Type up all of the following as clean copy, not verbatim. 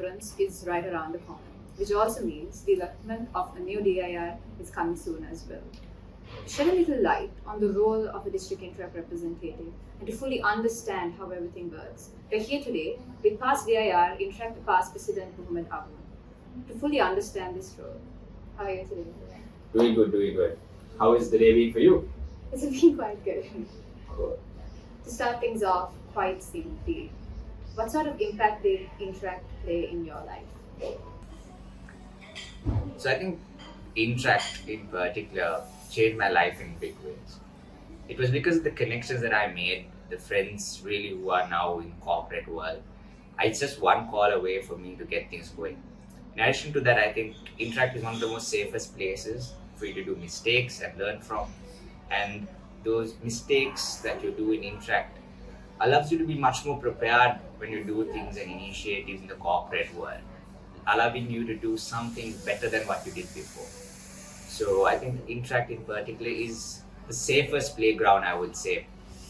conference is right around the corner, which also means the allotment of a new DIR is coming soon as well. To shed a little light on the role of a district interact representative and to fully understand how everything works, we're here today with past DIR Interact past President Mohammed Awoon. To fully understand this role, how are you today? Doing good, doing good. How is the day been for you? It's been quite good. Cool. To start things off quite simply, what sort of impact did Interact play in your life? So I think Interact in particular changed my life in big ways. It was because of the connections that I made, the friends really who are now in corporate world. It's just one call away for me to get things going. In addition to that, I think Interact is one of the most safest places for you to do mistakes and learn from. And those mistakes that you do in Interact allows you to be much more prepared when you do things and initiatives in the corporate world, allowing you to do something better than what you did before. So I think Interact in particular is the safest playground, I would say,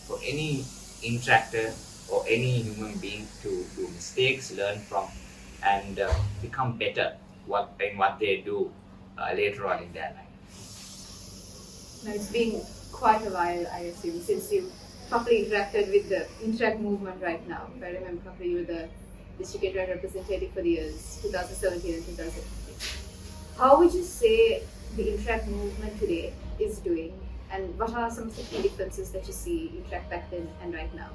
for any interactor or any human being to do mistakes, learn from, and become better in what they do later on in their life. Now, it's been quite a while, I assume, since you properly interacted with the Interact movement right now. If I remember properly, you were the district Interact representative for the years 2017 and 2018. How would you say the Interact movement today is doing, and what are some of the key differences that you see Interact back then and right now?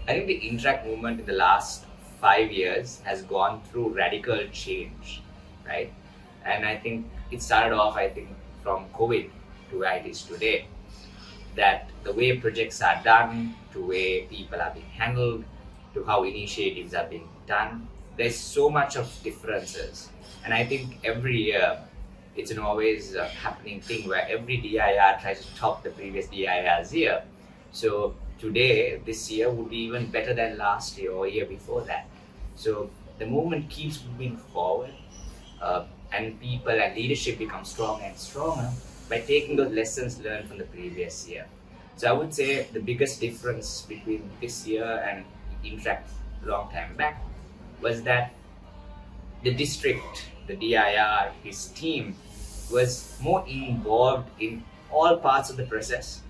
I think the Interact movement in the last 5 years has gone through radical change, right? And I think it started off, from COVID to where it is today. That the way projects are done, to way people are being handled, to how initiatives are being done, there's so much of differences. And I think every year, it's an always happening thing where every DIR tries to top the previous DIR's year. So today, this year would be even better than last year or year before that. So the movement keeps moving forward, and people and leadership become stronger and stronger by taking those lessons learned from the previous year. So I would say the biggest difference between this year and Interact long time back was that the district, the DIR, his team was more involved in all parts of the process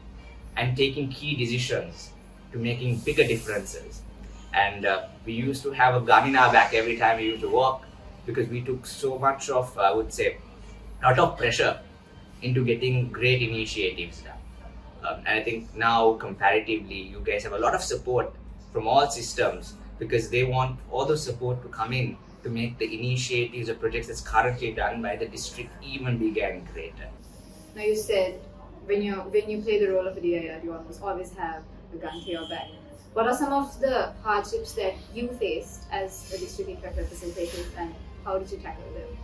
and taking key decisions to making bigger differences. And we used to have a gun in our back every time we used to walk because we took so much of, I would say, a lot of pressure into getting great initiatives done. And I think now comparatively, you guys have a lot of support from all systems because they want all the support to come in to make the initiatives or projects that's currently done by the district even bigger and greater. Now, you said when you play the role of a DIR, you almost always have a gun to your back. What are some of the hardships that you faced as a district Interact representative, and how did you tackle them?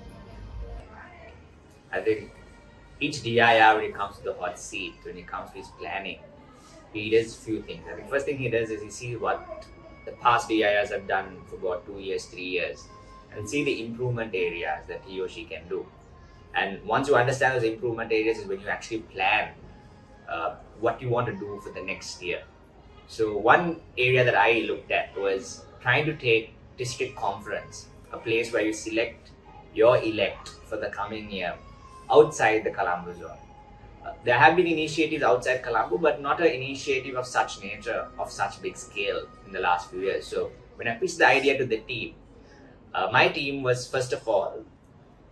I think each DIR, when it comes to the hot seat, when it comes to his planning, he does a few things. I think first thing he does is he sees what the past DIRs have done for about 2 years, 3 years, and see the improvement areas that he or she can do. And once you understand those improvement areas is when you actually plan what you want to do for the next year. So one area that I looked at was trying to take district conference, a place where you select your elect for the coming year outside the Colombo zone. There have been initiatives outside Colombo, but not an initiative of such nature, of such big scale in the last few years. So when I pitched the idea to the team, my team was first of all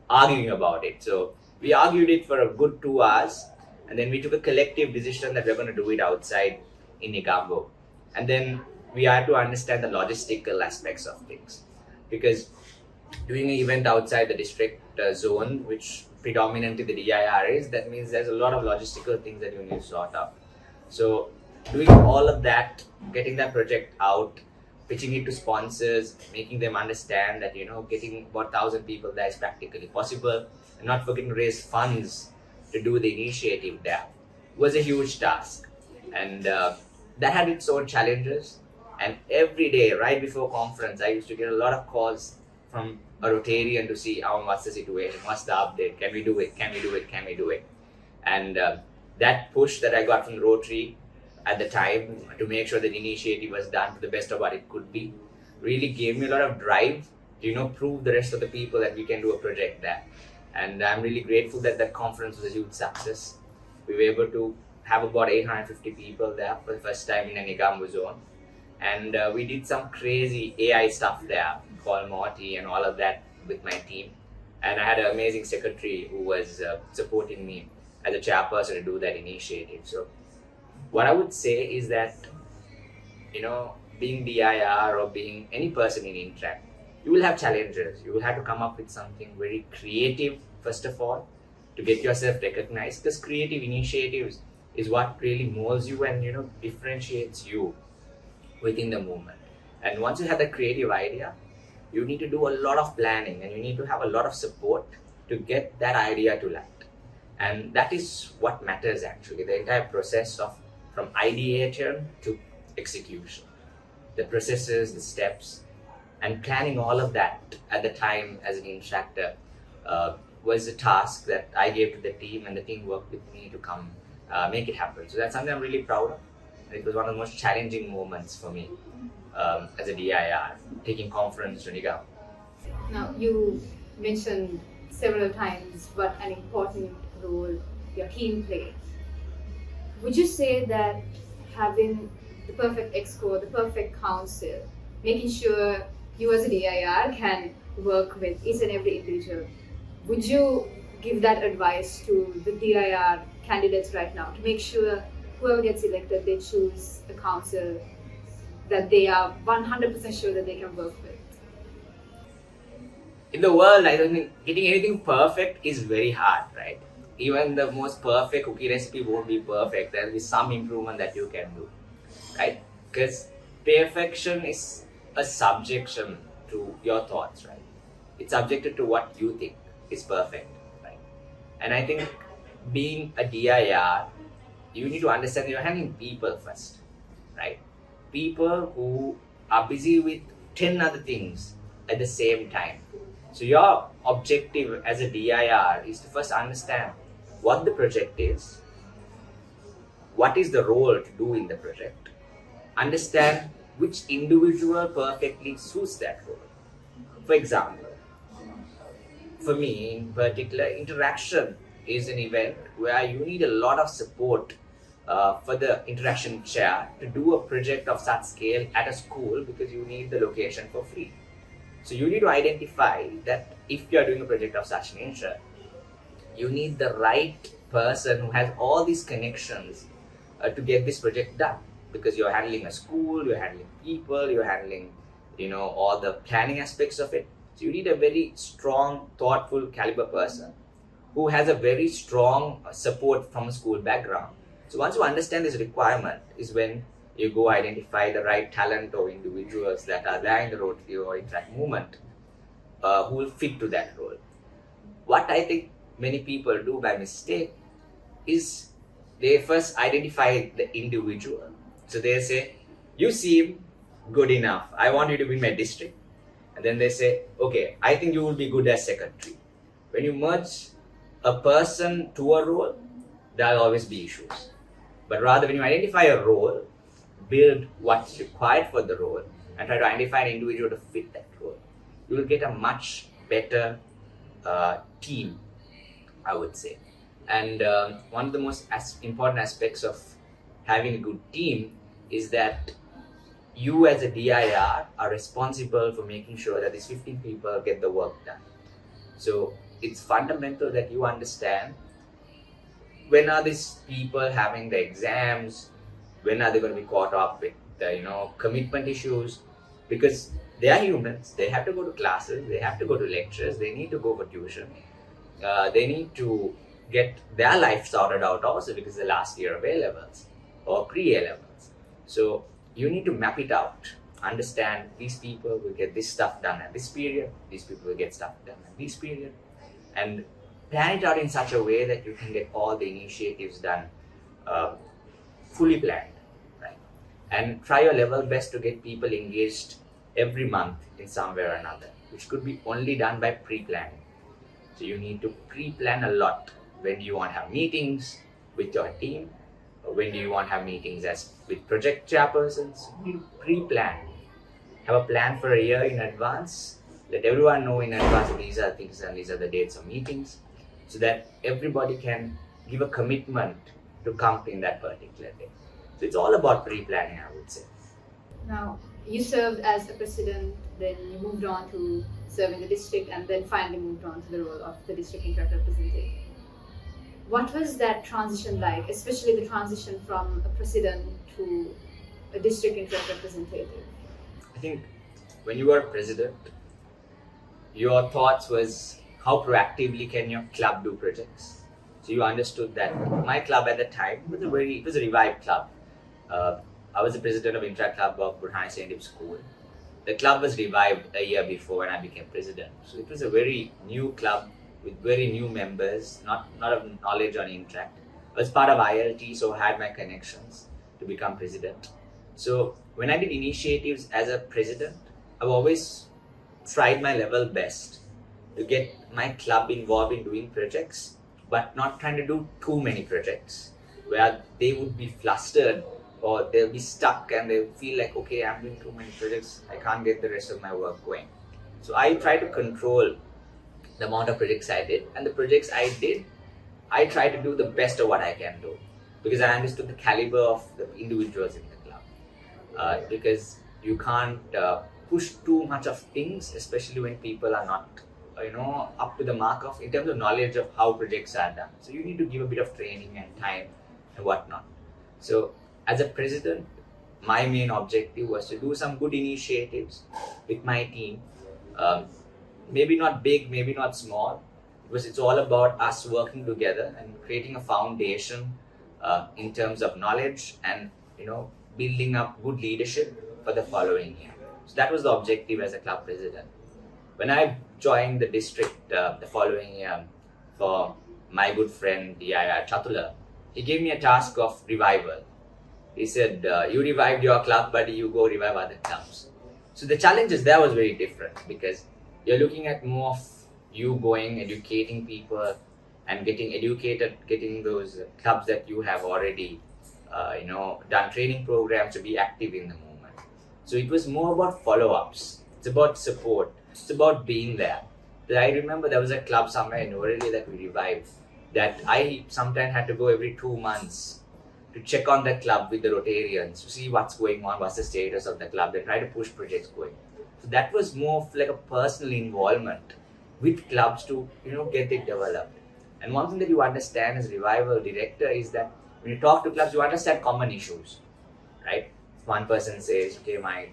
arguing about it. So we argued it for a good 2 hours, and then we took a collective decision that we're going to do it outside in Negombo. And then we had to understand the logistical aspects of things, because doing an event outside the district zone, which predominantly the DIR is, that means there's a lot of logistical things that you need to sort out. So doing all of that, getting that project out, pitching it to sponsors, making them understand that, getting about 1,000 people there is practically possible, and not forgetting to raise funds to do the initiative there was a huge task. And that had its own challenges. And every day, right before conference, I used to get a lot of calls from a Rotarian to see, what's the situation, what's the update, can we do it, can we do it, can we do it? And that push that I got from Rotary at the time to make sure that the initiative was done to the best of what it could be really gave me a lot of drive to, prove the rest of the people that we can do a project there. And I'm really grateful that that conference was a huge success. We were able to have about 850 people there for the first time in an Igambu zone. And we did some crazy AI stuff there, called Morty and all of that with my team. And I had an amazing secretary who was supporting me as a chairperson to do that initiative. So what I would say is that, being DIR or being any person in Interact, you will have challenges. You will have to come up with something very creative, first of all, to get yourself recognized. Because creative initiatives is what really molds you and, differentiates you within the movement. And once you have that creative idea, you need to do a lot of planning and you need to have a lot of support to get that idea to light. And that is what matters actually, the entire process of from ideation to execution. The processes, the steps, and planning all of that at the time as an instructor was a task that I gave to the team, and the team worked with me to come make it happen. So that's something I'm really proud of. It was one of the most challenging moments for me as a DIR, taking conference to Nigam. Now, you mentioned several times what an important role your team plays. Would you say that having the perfect exco, the perfect council, making sure you as a DIR can work with each and every individual, would you give that advice to the DIR candidates right now to make sure whoever gets elected, they choose a council that they are 100% sure that they can work with? In the world, I don't think getting anything perfect is very hard, right? Even the most perfect cookie recipe won't be perfect. There will be some improvement that you can do, right? Because perfection is a subjection to your thoughts, right? It's subjected to what you think is perfect, right? And I think being a DIR, you need to understand that you're handling people first, right? People who are busy with 10 other things at the same time. So your objective as a DIR is to first understand what the project is, what is the role to do in the project, understand which individual perfectly suits that role. For example, for me in particular, interaction is an event where you need a lot of support for the interaction chair to do a project of such scale at a school because you need the location for free. So you need to identify that if you are doing a project of such nature, you need the right person who has all these connections to get this project done, because you're handling a school, you're handling people, you're handling all the planning aspects of it. So you need a very strong, thoughtful, caliber person who has a very strong support from a school background. So once you understand this requirement is when you go identify the right talent or individuals that are there in the Rotary or Interact movement who will fit to that role. What I think many people do by mistake is they first identify the individual. So they say, you seem good enough, I want you to be in my district. And then they say, okay, I think you will be good as secretary. When you merge a person to a role, there will always be issues. But rather, when you identify a role, build what's required for the role, and try to identify an individual to fit that role, you will get a much better team, I would say. And one of the most important aspects of having a good team is that you as a DIR are responsible for making sure that these 15 people get the work done. So it's fundamental that you understand when are these people having the exams, when are they going to be caught up with the commitment issues, because they are humans, they have to go to classes, they have to go to lectures, they need to go for tuition, they need to get their life sorted out also because the last year of A-levels or pre-A-levels. So you need to map it out, understand these people will get this stuff done at this period, these people will get stuff done at this period, and plan it out in such a way that you can get all the initiatives done fully planned, right? And try your level best to get people engaged every month in some way or another, which could be only done by pre-planning. So you need to pre-plan a lot. When do you want to have meetings with your team? When do you want to have meetings as with project chairpersons? You need to pre-plan have a plan for a year in advance, let everyone know in advance that these are things and these are the dates of meetings, so that everybody can give a commitment to come in that particular day. So it's all about pre-planning, I would say. Now, you served as a president, then you moved on to serve in the district, and then finally moved on to the role of the district interrepresentative. What was that transition like, especially the transition from a president to a district interrepresentative? I think when you were president, your thoughts was how proactively can your club do projects. So you understood that my club at the time was a revived club. I was the president of Intra Club of Burhan Saint School. The club was revived a year before when I became president. So it was a very new club with very new members, not of knowledge on Interact. I was part of ILT, so I had my connections to become president. So when I did initiatives as a president, I've always tried my level best to get my club involved in doing projects, but not trying to do too many projects where they would be flustered or they'll be stuck and they'll feel like, okay, I'm doing too many projects, I can't get the rest of my work going. So I try to control the amount of projects I did, and the projects I did, I try to do the best of what I can do, because I understood the caliber of the individuals in the club. Because you can't push too much of things, especially when people are not up to the mark of in terms of knowledge of how projects are done. So you need to give a bit of training and time and whatnot. So as a president, my main objective was to do some good initiatives with my team. Maybe not big, maybe not small, because it's all about us working together and creating a foundation in terms of knowledge and building up good leadership for the following year. So that was the objective as a club president. When I joined the district the following year for my good friend PDIR Chatula, he gave me a task of revival. He said, you revived your club, but you go revive other clubs. So the challenges there was very different, because you're looking at more of you going, educating people and getting educated, getting those clubs that you have already done training programs to be active in the movement. So it was more about follow-ups. It's about support. It's about being there. I remember there was a club somewhere in Orally that we revived, that I sometimes had to go every 2 months to check on the club with the Rotarians to see what's going on, what's the status of the club, and try to push projects going. So that was more of like a personal involvement with clubs to get it developed. And one thing that you understand as revival director is that when you talk to clubs, you understand common issues, right? One person says, okay, I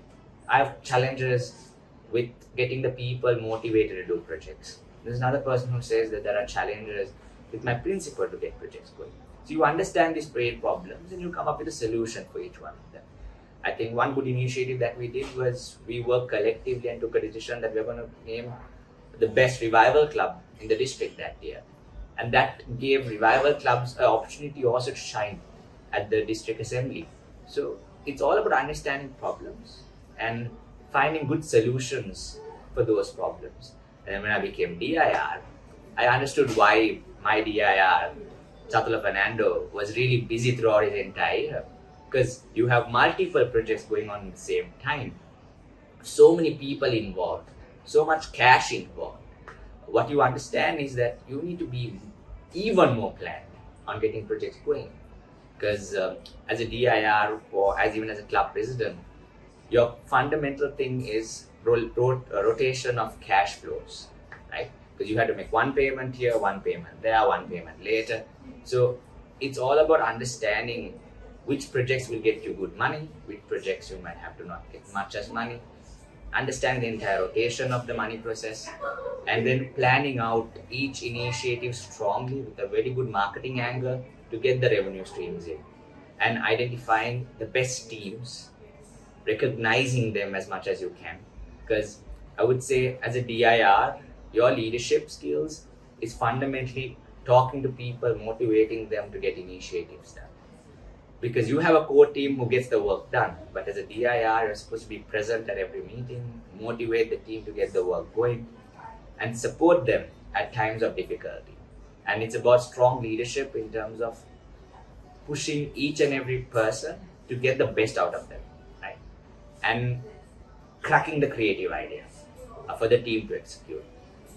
have challenges with getting the people motivated to do projects. There's another person who says that there are challenges with my principal to get projects going. So you understand these great problems and you come up with a solution for each one of them. I think one good initiative that we did was we worked collectively and took a decision that we're going to name the best revival club in the district that year. And that gave revival clubs an opportunity also to shine at the district assembly. So it's all about understanding problems and finding good solutions for those problems. And then when I became DIR, I understood why my DIR, Chatula Fernando, was really busy throughout his entire year. Because you have multiple projects going on at the same time. So many people involved, so much cash involved. What you understand is that you need to be even more planned on getting projects going. Because as a DIR or even as a club president, your fundamental thing is rotation of cash flows, right? Because you had to make one payment here, one payment there, one payment later. So it's all about understanding which projects will get you good money, which projects you might have to not get much as money, understand the entire rotation of the money process, and then planning out each initiative strongly with a very good marketing angle to get the revenue streams in, and identifying the best teams, recognizing them as much as you can. Because I would say as a DIR, your leadership skills is fundamentally talking to people, motivating them to get initiatives done. Because you have a core team who gets the work done, but as a DIR, you're supposed to be present at every meeting, motivate the team to get the work going, and support them at times of difficulty. And it's about strong leadership in terms of pushing each and every person to get the best out of them, right? And cracking the creative idea for the team to execute.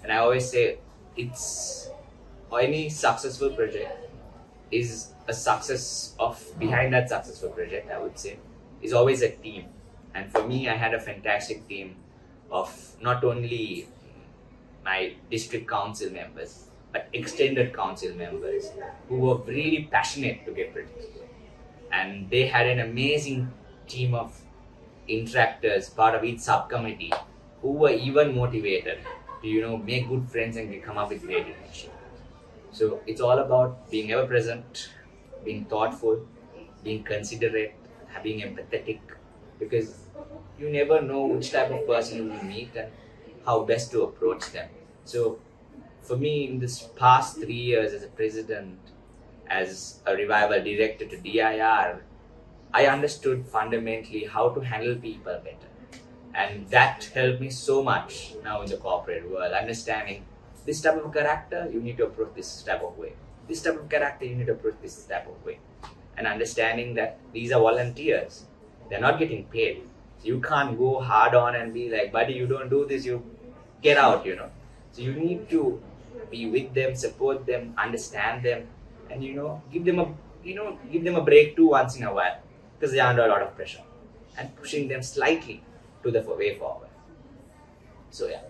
And I always say it's any successful project is a success of behind that successful project, I would say, is always a team. And for me, I had a fantastic team of not only my district council members, but extended council members who were really passionate to get projects. And they had an amazing team of interactors, part of each subcommittee, who were even motivated to, make good friends and come up with great initiatives. So it's all about being ever present, being thoughtful, being considerate, being empathetic, because you never know which type of person you will meet and how best to approach them. So for me, in this past 3 years as a president, as a revival director to DIR, I understood fundamentally how to handle people better. And that helped me so much now in the corporate world, understanding this type of character, you need to approach this type of way. This type of character, you need to approach this type of way. And understanding that these are volunteers, they're not getting paid. So you can't go hard on and be like, buddy, you don't do this, you get out, So you need to be with them, support them, understand them, and give them a break too once in a while, because they're under a lot of pressure, and pushing them slightly to the way forward. So yeah.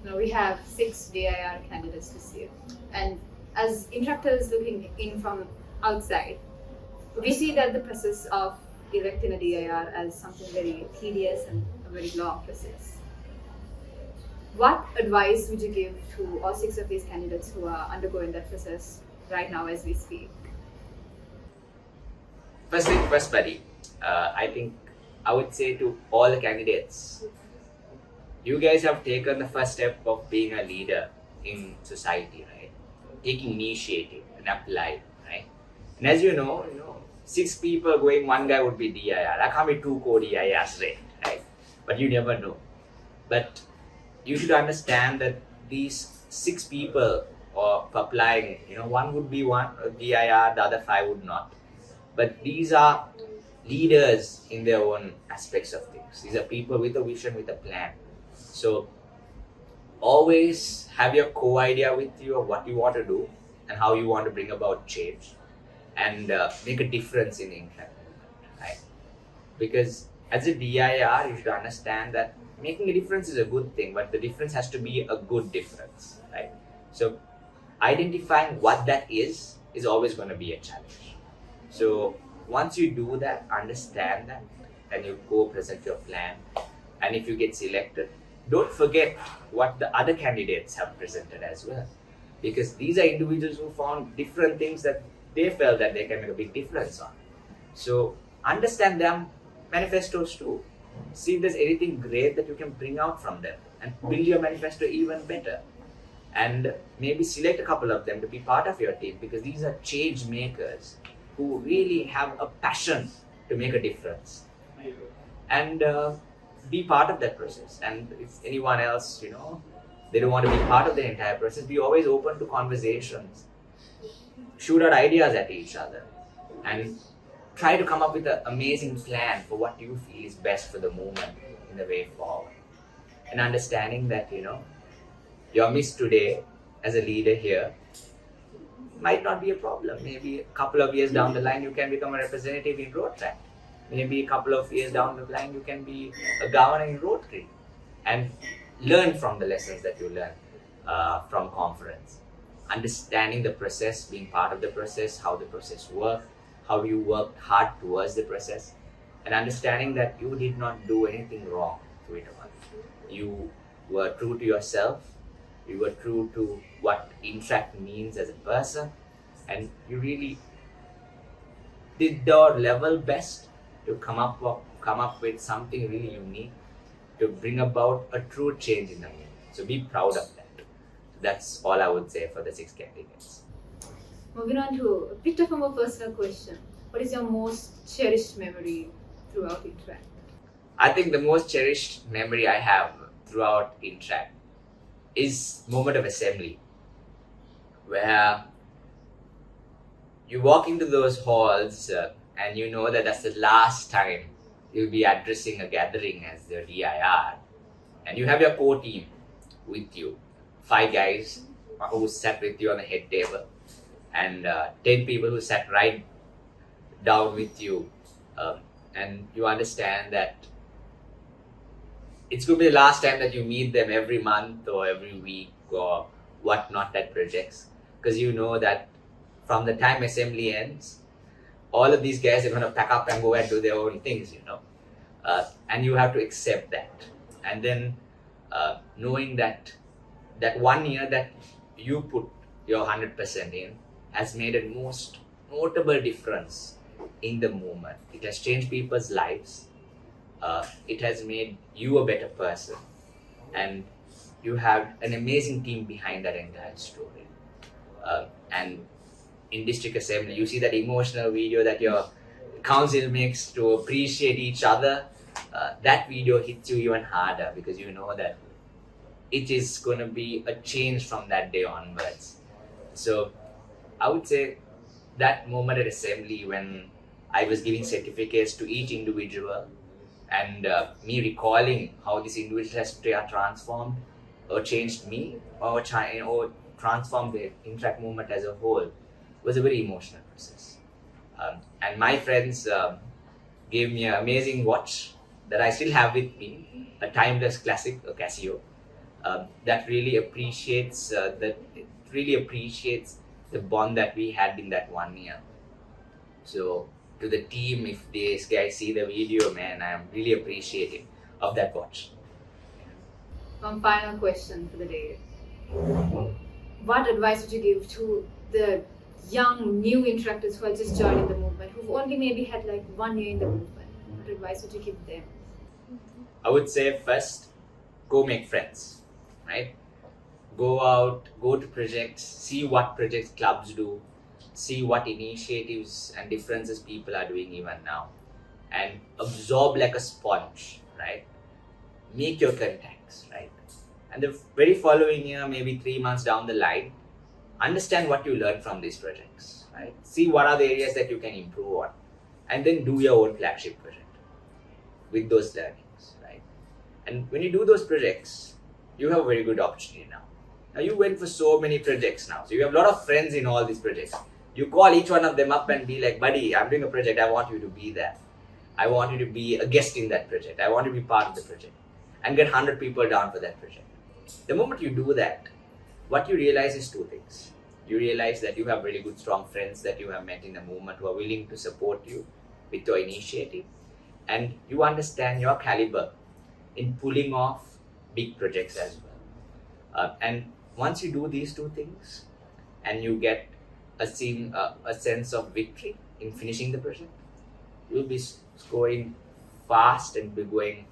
Now we have 6 DIR candidates this year, and as interactors looking in from outside, we see that the process of electing a DIR as something very tedious and a very long process. What advice would you give to all 6 of these candidates who are undergoing that process right now as we speak? First thing first, buddy. I think I would say to all the candidates, you guys have taken the first step of being a leader in society, right? Taking initiative and apply, right? And as you know, 6 people going, 1 guy would be DIR. I can't be 2 co-DIRs, right? But you never know. But you should understand that these 6 people are applying, one would be one DIR, the other 5 would not. But these are leaders in their own aspects of things. These are people with a vision, with a plan. So always have your core idea with you of what you want to do and how you want to bring about change and make a difference in the impact movement, right? Because as a DIR, you should understand that making a difference is a good thing, but the difference has to be a good difference, right? So identifying what that is always going to be a challenge. So once you do that, understand that, and you go present your plan, and if you get selected, don't forget what the other candidates have presented as well, because these are individuals who found different things that they felt that they can make a big difference on. So understand them manifestos too. See if there's anything great that you can bring out from them and build your manifesto even better. And maybe select a couple of them to be part of your team, because these are change makers who really have a passion to make a difference. And be part of that process. And if anyone else, they don't want to be part of the entire process, be always open to conversations. Shoot out ideas at each other and try to come up with an amazing plan for what you feel is best for the movement in the way forward. And understanding that, your miss today as a leader here might not be a problem. Maybe a couple of years down the line, you can become a representative in road track. Maybe a couple of years down the line, you can be a governor in Rotary and learn from the lessons that you learn from conference. Understanding the process, being part of the process, how the process works, how you worked hard towards the process, and understanding that you did not do anything wrong to it all. You were true to yourself, you were true to what Interact means as a person, and you really did your level best to come up with something really unique to bring about a true change in the movement. So be proud of that. That's all I would say for the 6 candidates. Moving on to a bit of a more personal question. What is your most cherished memory throughout Interact? I think the most cherished memory I have throughout Interact is moment of assembly, where you walk into those halls and you know that that's the last time you'll be addressing a gathering as the DIR, and you have your core team with you, 5 guys who sat with you on the head table, and 10 people who sat right down with you, and you understand that it's going to be the last time that you meet them every month or every week or whatnot at projects, because you know that from the time assembly ends, all of these guys are going to pack up and go and do their own things, and you have to accept that. And then knowing that 1 year that you put your 100% in has made a most notable difference in the movement. It has changed people's lives. It has made you a better person, and you have an amazing team behind that entire story. And in district assembly, you see that emotional video that your council makes to appreciate each other. That video hits you even harder because you know that it is going to be a change from that day onwards. So I would say that moment at assembly when I was giving certificates to each individual, and me recalling how this individual has transformed or changed me or transformed the Interact movement as a whole was a very emotional process. And my friends gave me an amazing watch that I still have with me, a timeless classic, a Casio, that really appreciates the bond that we had in that 1 year. So to the team, if these guys see the video, man, I am really appreciative of that watch. One final question for the day. What advice would you give to the young, new interactors who are just joining the movement, who've only maybe had like 1 year in the movement? What advice would you give them? I would say first, go make friends, right? Go out, go to projects, see what projects clubs do, see what initiatives and differences people are doing even now, and absorb like a sponge, right? Make your contacts, right? And the very following year, maybe 3 months down the line, understand what you learned from these projects, right? See what are the areas that you can improve on, and then do your own flagship project with those learnings, right? And when you do those projects, you have a very good opportunity now. Now you went for so many projects now, so you have a lot of friends in all these projects. You call each one of them up and be like, buddy, I'm doing a project, I want you to be there. I want you to be a guest in that project. I want you to be part of the project. And get 100 people down for that project. The moment you do that, what you realize is 2 things. You realize that you have really good, strong friends that you have met in the movement who are willing to support you with your initiative. And you understand your caliber in pulling off big projects as well. And once you do these 2 things and you get a sense of victory in finishing the project, you'll be scoring fast and be going,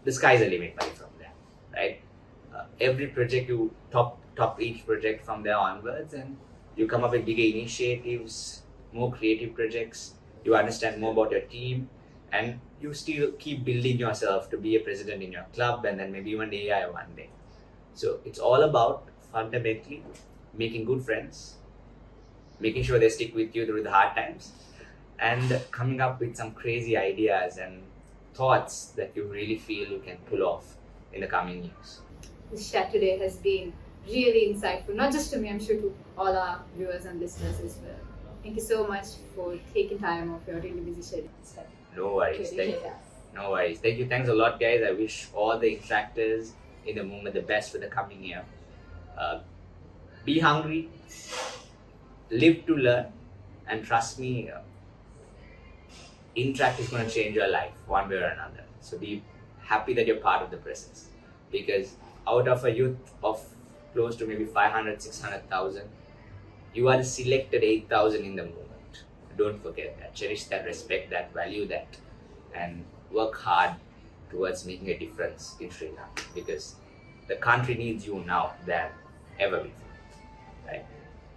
the sky's the limit from there, right? Every project you top each project from there onwards, and you come up with bigger initiatives, more creative projects, you understand more about your team, and you still keep building yourself to be a president in your club and then maybe even AI one day. So it's all about fundamentally making good friends, making sure they stick with you through the hard times, and coming up with some crazy ideas and thoughts that you really feel you can pull off in the coming years. This chat today has been really insightful, not just to me, I'm sure to all our viewers and listeners as well. Thank you so much for taking time off your really busy schedule. No worries. No worries. Thank you. Thanks a lot, guys. I wish all the interactors in the movement the best for the coming year. Be hungry, live to learn, and trust me, Interact is going to change your life one way or another. So be happy that you're part of the process, because out of a youth of close to maybe 500, 600,000, you are the selected 8,000 in the movement. Don't forget that. Cherish that, respect that, value that, and work hard towards making a difference in Sri Lanka, because the country needs you now than ever before. Right?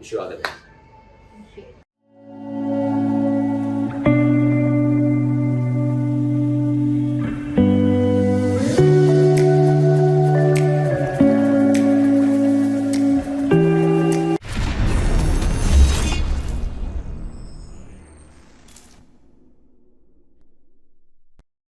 Wish you all the best.